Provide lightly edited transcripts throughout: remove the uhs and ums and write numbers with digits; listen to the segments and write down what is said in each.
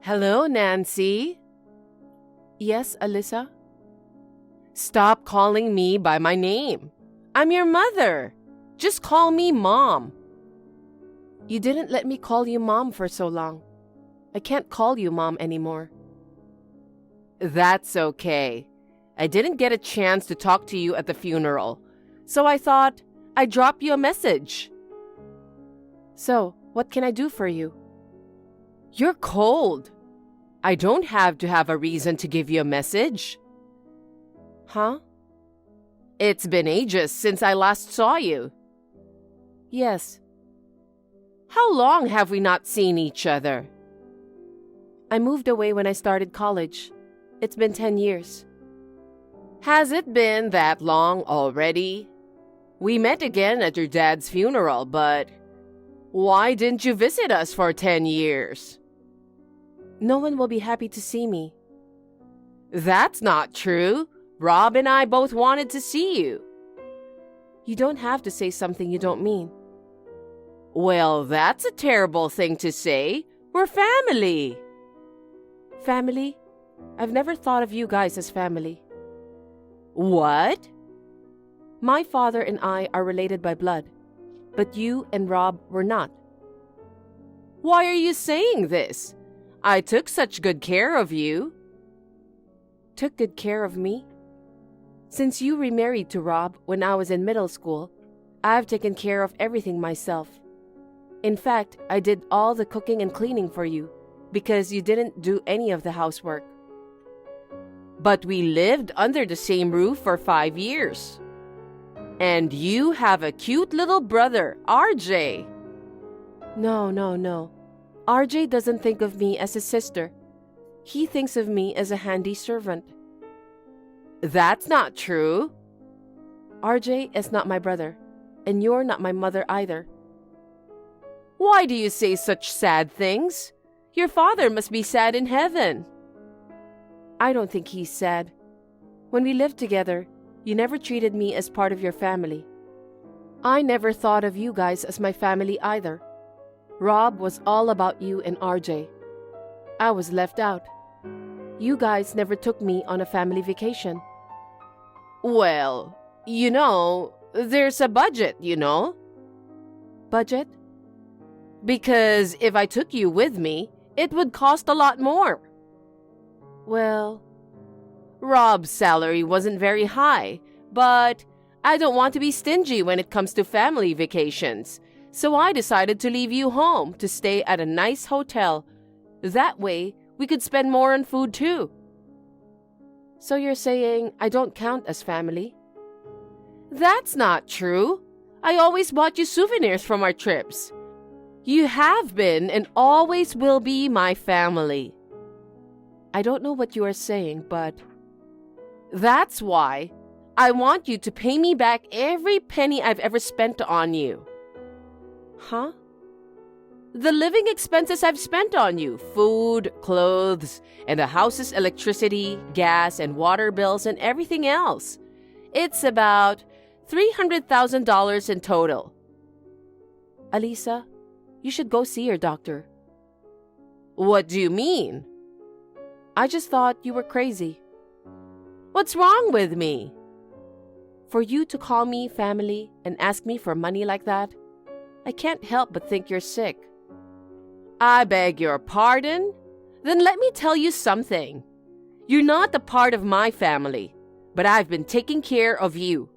Hello, Nancy. Yes, Alyssa? Stop calling me by my name. I'm your mother. Just call me Mom. You didn't let me call you Mom for so long. I can't call you Mom anymore. That's okay. I didn't get a chance to talk to you at the funeral, so I thought I'd drop you a message. So, what can I do for you? You're cold. I don't have to have a reason to give you a message. Huh? It's been ages since I last saw you. Yes. How long have we not seen each other? I moved away when I started college. It's been 10 years. Has it been that long already? We met again at your dad's funeral, but why didn't you visit us for 10 years? No one will be happy to see me. That's not true. Rob and I both wanted to see you. You don't have to say something you don't mean. Well, that's a terrible thing to say. We're family. Family? I've never thought of you guys as family. What? My father and I are related by blood, but you and Rob were not. Why are you saying this? I took such good care of you. Took good care of me? Since you remarried to Rob when I was in middle school, I've taken care of everything myself. In fact, I did all the cooking and cleaning for you because you didn't do any of the housework. But we lived under the same roof for 5 years. And you have a cute little brother, RJ. No. RJ doesn't think of me as his sister. He thinks of me as a handy servant. That's not true. RJ is not my brother, and you're not my mother either. Why do you say such sad things? Your father must be sad in heaven. I don't think he's sad. When we lived together, you never treated me as part of your family. I never thought of you guys as my family either. Rob was all about you and RJ. I was left out. You guys never took me on a family vacation. Well, there's a budget, Budget? Because if I took you with me, it would cost a lot more. Well, Rob's salary wasn't very high, but I don't want to be stingy when it comes to family vacations, so I decided to leave you home to stay at a nice hotel. That way, we could spend more on food too. So you're saying I don't count as family? That's not true. I always bought you souvenirs from our trips. You have been and always will be my family. I don't know what you are saying, but... That's why I want you to pay me back every penny I've ever spent on you. Huh? The living expenses I've spent on you, food, clothes, and the house's electricity, gas, and water bills, and everything else. It's about $300,000 in total. Alisa, you should go see your doctor. What do you mean? I just thought you were crazy. What's wrong with me? For you to call me family and ask me for money like that, I can't help but think you're sick. I beg your pardon? Then let me tell you something. You're not a part of my family, but I've been taking care of you.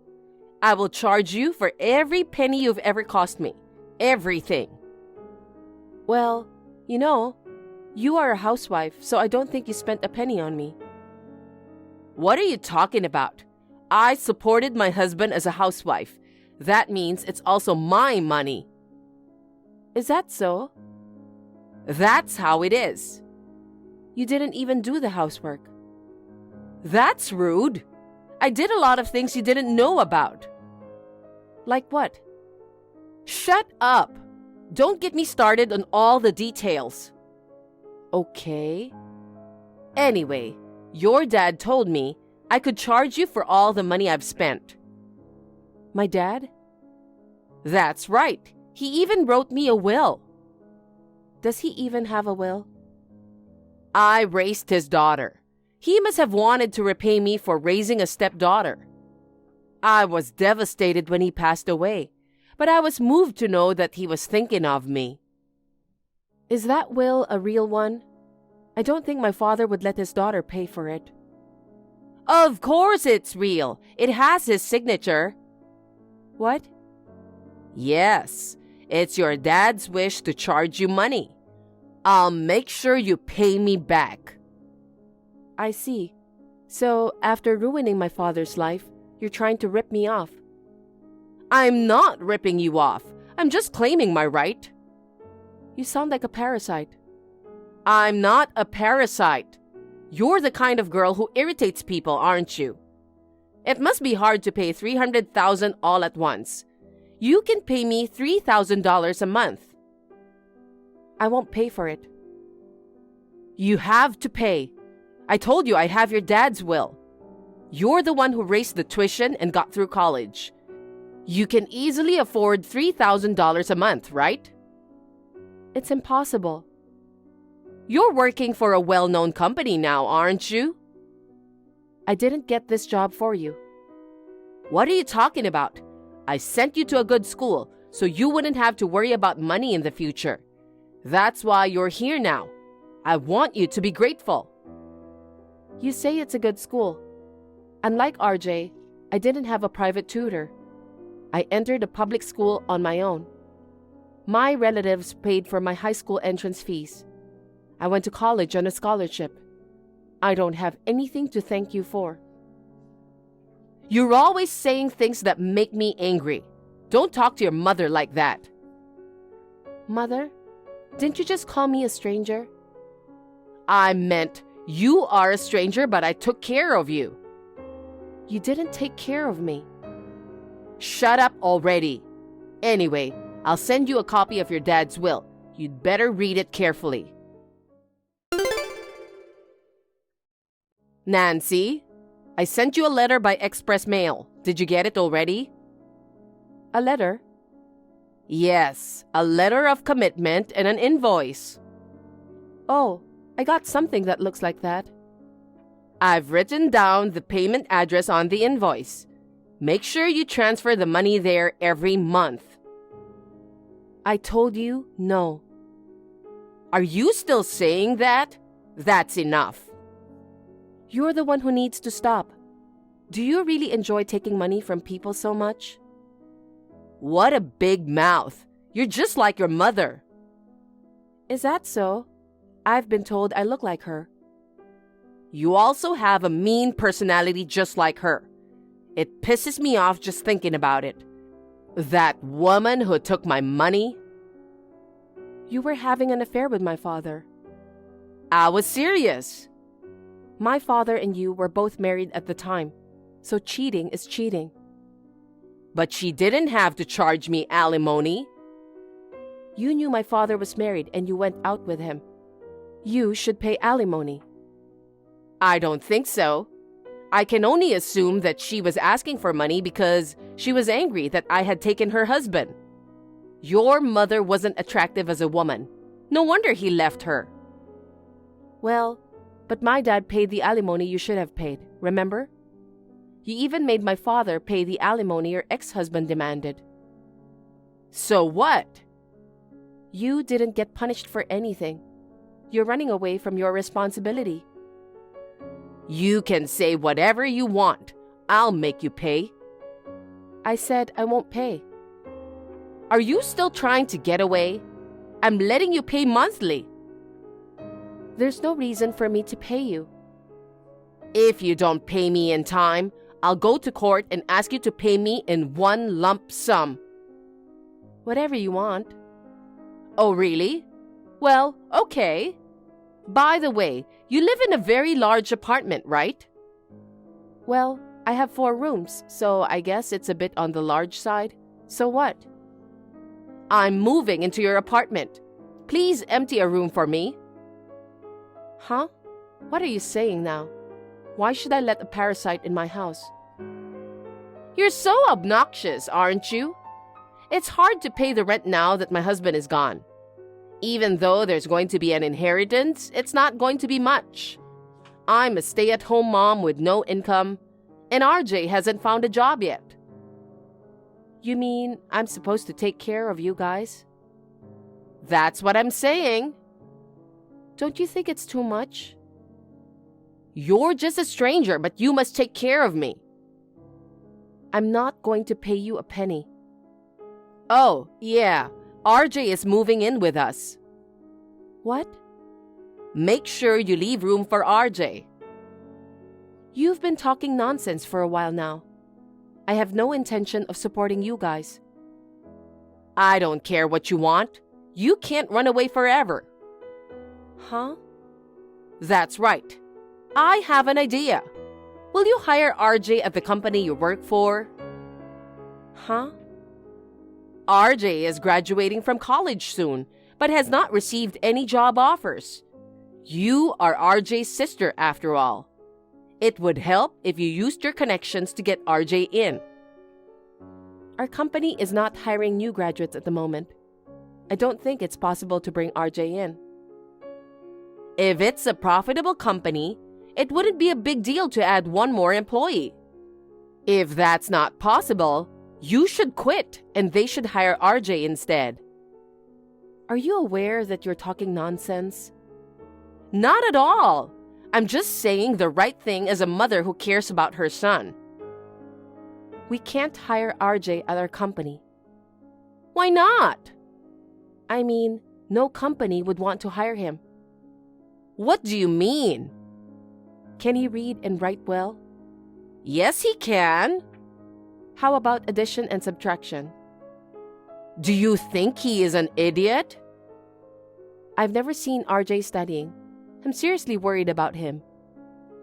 I will charge you for every penny you've ever cost me. Everything. Well, you are a housewife, so I don't think you spent a penny on me. What are you talking about? I supported my husband as a housewife. That means it's also my money. Is that so? That's how it is. You didn't even do the housework. That's rude. I did a lot of things you didn't know about. Like what? Shut up. Don't get me started on all the details. Okay. Anyway, your dad told me I could charge you for all the money I've spent. My dad? That's right. He even wrote me a will. Does he even have a will? I raised his daughter. He must have wanted to repay me for raising a stepdaughter. I was devastated when he passed away, but I was moved to know that he was thinking of me. Is that will a real one? I don't think my father would let his daughter pay for it. Of course it's real. It has his signature. What? Yes, it's your dad's wish to charge you money. I'll make sure you pay me back. I see. So, after ruining my father's life, you're trying to rip me off. I'm not ripping you off. I'm just claiming my right. You sound like a parasite. I'm not a parasite. You're the kind of girl who irritates people, aren't you? It must be hard to pay $300,000 all at once. You can pay me $3,000 a month. I won't pay for it. You have to pay. I told you I have your dad's will. You're the one who raised the tuition and got through college. You can easily afford $3,000 a month, right? It's impossible. You're working for a well-known company now, aren't you? I didn't get this job for you. What are you talking about? I sent you to a good school so you wouldn't have to worry about money in the future. That's why you're here now. I want you to be grateful. You say it's a good school. Unlike RJ, I didn't have a private tutor. I entered a public school on my own. My relatives paid for my high school entrance fees. I went to college on a scholarship. I don't have anything to thank you for. You're always saying things that make me angry. Don't talk to your mother like that. Mother? Didn't you just call me a stranger? I meant you are a stranger, but I took care of you. You didn't take care of me. Shut up already. Anyway, I'll send you a copy of your dad's will. You'd better read it carefully. Nancy, I sent you a letter by express mail. Did you get it already? A letter? Yes, a letter of commitment and an invoice. Oh, I got something that looks like that. I've written down the payment address on the invoice. Make sure you transfer the money there every month. I told you no. Are you still saying that? That's enough. You're the one who needs to stop. Do you really enjoy taking money from people so much? What a big mouth. You're just like your mother. Is that so? I've been told I look like her. You also have a mean personality just like her. It pisses me off just thinking about it. That woman who took my money. You were having an affair with my father. I was serious. My father and you were both married at the time, so cheating is cheating. But she didn't have to charge me alimony. You knew my father was married and you went out with him. You should pay alimony. I don't think so. I can only assume that she was asking for money because she was angry that I had taken her husband. Your mother wasn't attractive as a woman. No wonder he left her. Well, but my dad paid the alimony you should have paid, remember? You even made my father pay the alimony your ex-husband demanded. So what? You didn't get punished for anything. You're running away from your responsibility. You can say whatever you want. I'll make you pay. I said I won't pay. Are you still trying to get away? I'm letting you pay monthly. There's no reason for me to pay you. If you don't pay me in time, I'll go to court and ask you to pay me in one lump sum. Whatever you want. Oh, really? Well, okay. By the way, you live in a very large apartment, right? Well, I have 4 rooms, so I guess it's a bit on the large side. So what? I'm moving into your apartment. Please empty a room for me. Huh? What are you saying now? Why should I let a parasite in my house? You're so obnoxious, aren't you? It's hard to pay the rent now that my husband is gone. Even though there's going to be an inheritance, it's not going to be much. I'm a stay-at-home mom with no income, and RJ hasn't found a job yet. You mean I'm supposed to take care of you guys? That's what I'm saying. Don't you think it's too much? You're just a stranger, but you must take care of me. I'm not going to pay you a penny. Oh, yeah. RJ is moving in with us. What? Make sure you leave room for RJ. You've been talking nonsense for a while now. I have no intention of supporting you guys. I don't care what you want. You can't run away forever. Huh? That's right. I have an idea. Will you hire RJ at the company you work for? Huh? RJ is graduating from college soon, but has not received any job offers. You are RJ's sister, after all. It would help if you used your connections to get RJ in. Our company is not hiring new graduates at the moment. I don't think it's possible to bring RJ in. If it's a profitable company, it wouldn't be a big deal to add one more employee. If that's not possible, you should quit and they should hire RJ instead. Are you aware that you're talking nonsense? Not at all. I'm just saying the right thing as a mother who cares about her son. We can't hire RJ at our company. Why not? I mean, no company would want to hire him. What do you mean? Can he read and write well? Yes, he can. How about addition and subtraction? Do you think he is an idiot? I've never seen RJ studying. I'm seriously worried about him.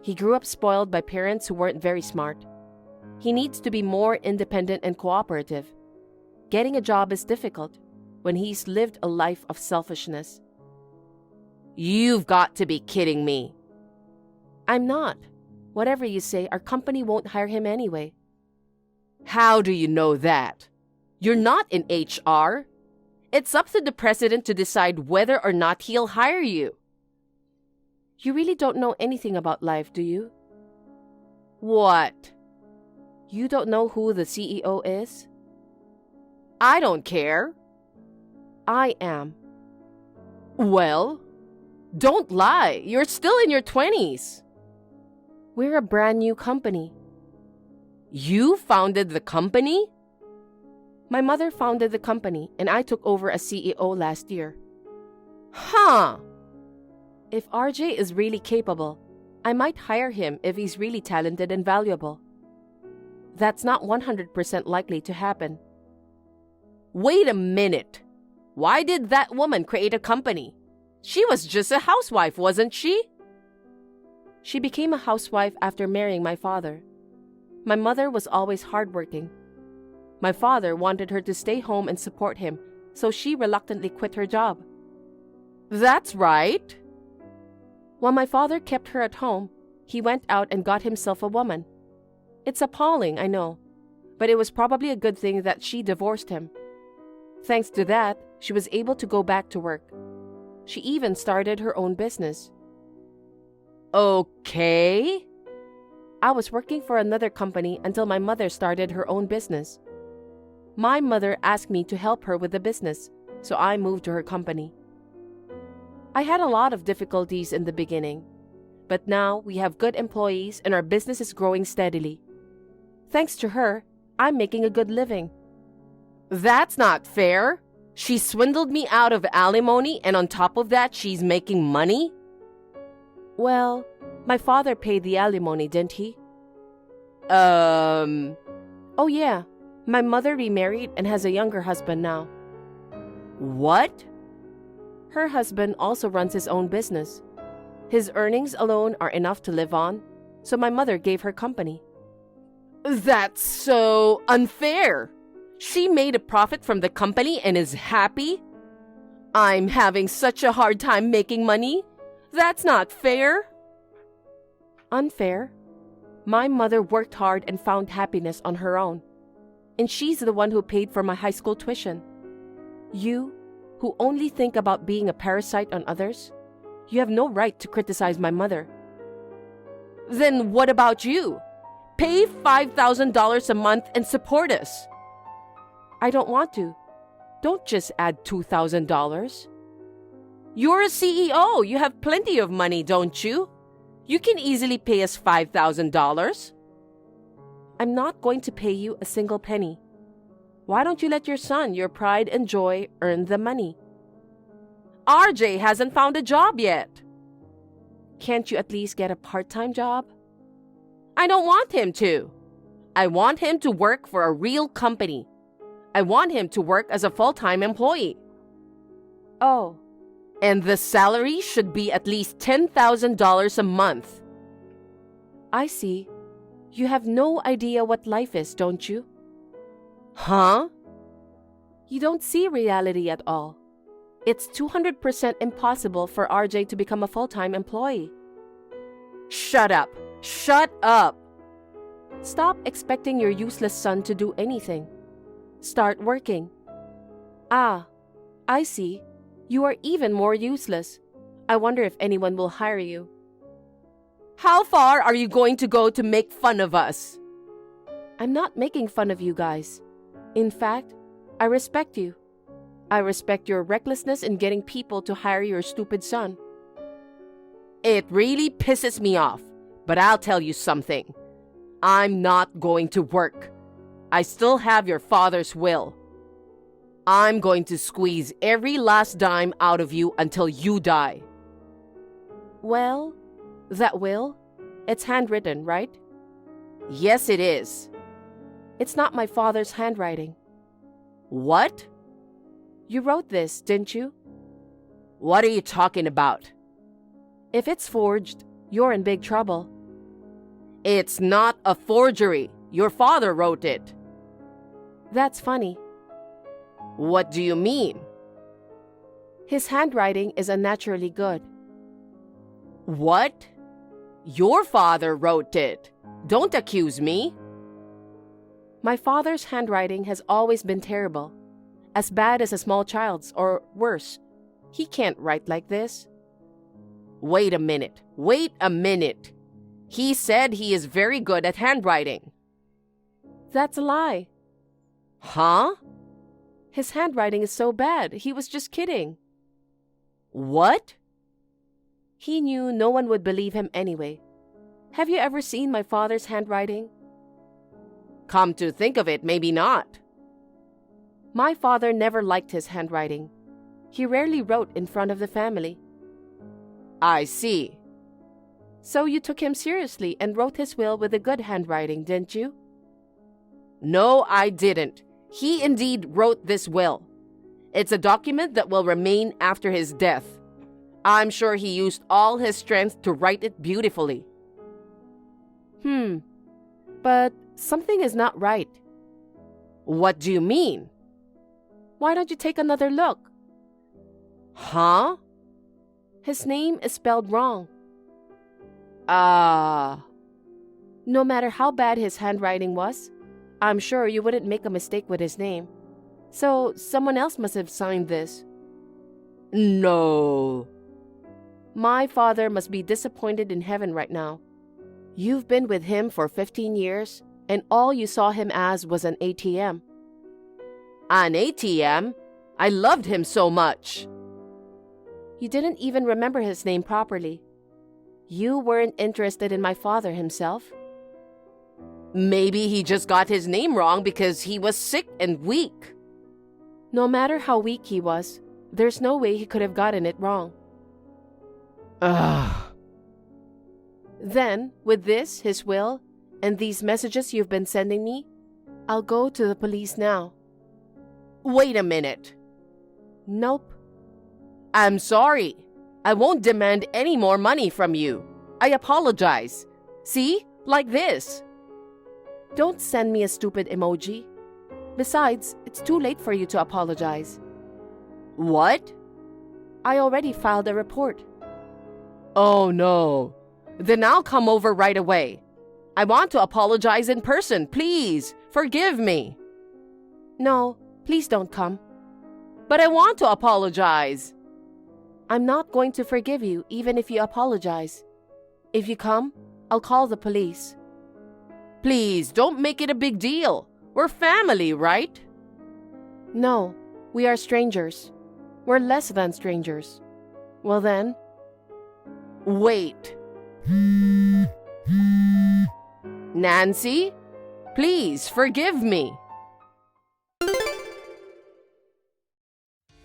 He grew up spoiled by parents who weren't very smart. He needs to be more independent and cooperative. Getting a job is difficult when he's lived a life of selfishness. You've got to be kidding me. I'm not. Whatever you say, our company won't hire him anyway. How do you know that? You're not in HR. It's up to the president to decide whether or not he'll hire you. You really don't know anything about life, do you? What? You don't know who the CEO is? I don't care. I am. Well, don't lie. You're still in your 20s. We're a brand new company. You founded the company? My mother founded the company and I took over as CEO last year. Huh. If RJ is really capable, I might hire him if he's really talented and valuable. That's not 100% likely to happen. Wait a minute. Why did that woman create a company? She was just a housewife, wasn't she? She became a housewife after marrying my father. My mother was always hardworking. My father wanted her to stay home and support him, so she reluctantly quit her job. That's right. While my father kept her at home, he went out and got himself a woman. It's appalling, I know, but it was probably a good thing that she divorced him. Thanks to that, she was able to go back to work. She even started her own business. Okay. I was working for another company until my mother started her own business. My mother asked me to help her with the business, so I moved to her company. I had a lot of difficulties in the beginning, but now we have good employees and our business is growing steadily. Thanks to her, I'm making a good living. That's not fair. She swindled me out of alimony and on top of that, she's making money? Well, my father paid the alimony, didn't he? Oh yeah, my mother remarried and has a younger husband now. What? Her husband also runs his own business. His earnings alone are enough to live on, so my mother gave her company. That's so unfair. She made a profit from the company and is happy? I'm having such a hard time making money. That's not fair. Unfair? My mother worked hard and found happiness on her own. And she's the one who paid for my high school tuition. You who only think about being a parasite on others. You have no right to criticize my mother. Then what about you? Pay $5,000 a month and support us. I don't want to. Don't just add $2,000. You're a CEO. You have plenty of money, don't you? You can easily pay us $5,000. I'm not going to pay you a single penny. Why don't you let your son, your pride and joy, earn the money? RJ hasn't found a job yet. Can't you at least get a part-time job? I don't want him to. I want him to work for a real company. I want him to work as a full-time employee. Oh. And the salary should be at least $10,000 a month. I see. You have no idea what life is, don't you? Huh? You don't see reality at all. It's 200% impossible for RJ to become a full-time employee. Shut up. Shut up. Stop expecting your useless son to do anything. Start working. Ah, I see. You are even more useless. I wonder if anyone will hire you. How far are you going to go to make fun of us? I'm not making fun of you guys. In fact, I respect you. I respect your recklessness in getting people to hire your stupid son. It really pisses me off, but I'll tell you something. I'm not going to work. I still have your father's will. I'm going to squeeze every last dime out of you until you die. Well, that will? It's handwritten, right? Yes, it is. It's not my father's handwriting. What? You wrote this, didn't you? What are you talking about? If it's forged, you're in big trouble. It's not a forgery. Your father wrote it. That's funny. What do you mean? His handwriting is unnaturally good. What? Your father wrote it. Don't accuse me. My father's handwriting has always been terrible. As bad as a small child's, or worse. He can't write like this. Wait a minute. Wait a minute. He said he is very good at handwriting. That's a lie. Huh? His handwriting is so bad, he was just kidding. What? He knew no one would believe him anyway. Have you ever seen my father's handwriting? Come to think of it, maybe not. My father never liked his handwriting. He rarely wrote in front of the family. I see. So you took him seriously and wrote his will with a good handwriting, didn't you? No, I didn't. He indeed wrote this will. It's a document that will remain after his death. I'm sure he used all his strength to write it beautifully. But something is not right. What do you mean? Why don't you take another look? Huh? His name is spelled wrong. No matter how bad his handwriting was, I'm sure you wouldn't make a mistake with his name. So someone else must have signed this. No. My father must be disappointed in heaven right now. You've been with him for 15 years, and all you saw him as was an ATM. An ATM? I loved him so much. You didn't even remember his name properly. You weren't interested in my father himself. Maybe he just got his name wrong because he was sick and weak. No matter how weak he was, there's no way he could have gotten it wrong. Ugh. Then, with this, his will, and these messages you've been sending me, I'll go to the police now. Wait a minute. Nope. I'm sorry. I won't demand any more money from you. I apologize. See? Like this. Don't send me a stupid emoji. Besides, it's too late for you to apologize. What? I already filed a report. Oh no. Then I'll come over right away. I want to apologize in person, please. Forgive me. No, please don't come. But I want to apologize. I'm not going to forgive you even if you apologize. If you come, I'll call the police. Please, don't make it a big deal. We're family, right? No, we are strangers. We're less than strangers. Well then. Wait. Nancy, please forgive me.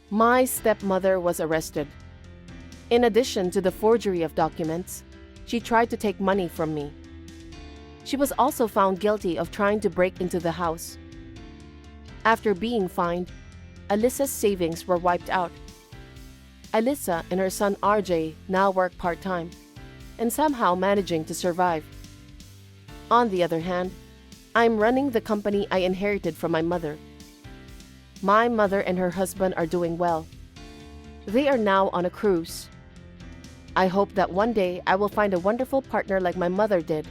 My stepmother was arrested. In addition to the forgery of documents, she tried to take money from me. She was also found guilty of trying to break into the house. After being fined, Alyssa's savings were wiped out. Alyssa and her son RJ now work part-time and somehow managing to survive. On the other hand, I'm running the company I inherited from my mother. My mother and her husband are doing well. They are now on a cruise. I hope that one day I will find a wonderful partner like my mother did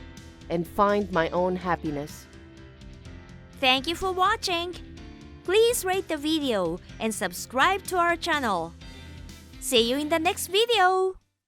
and find my own happiness. Thank you for watching. Please rate the video and subscribe to our channel. See you in the next video.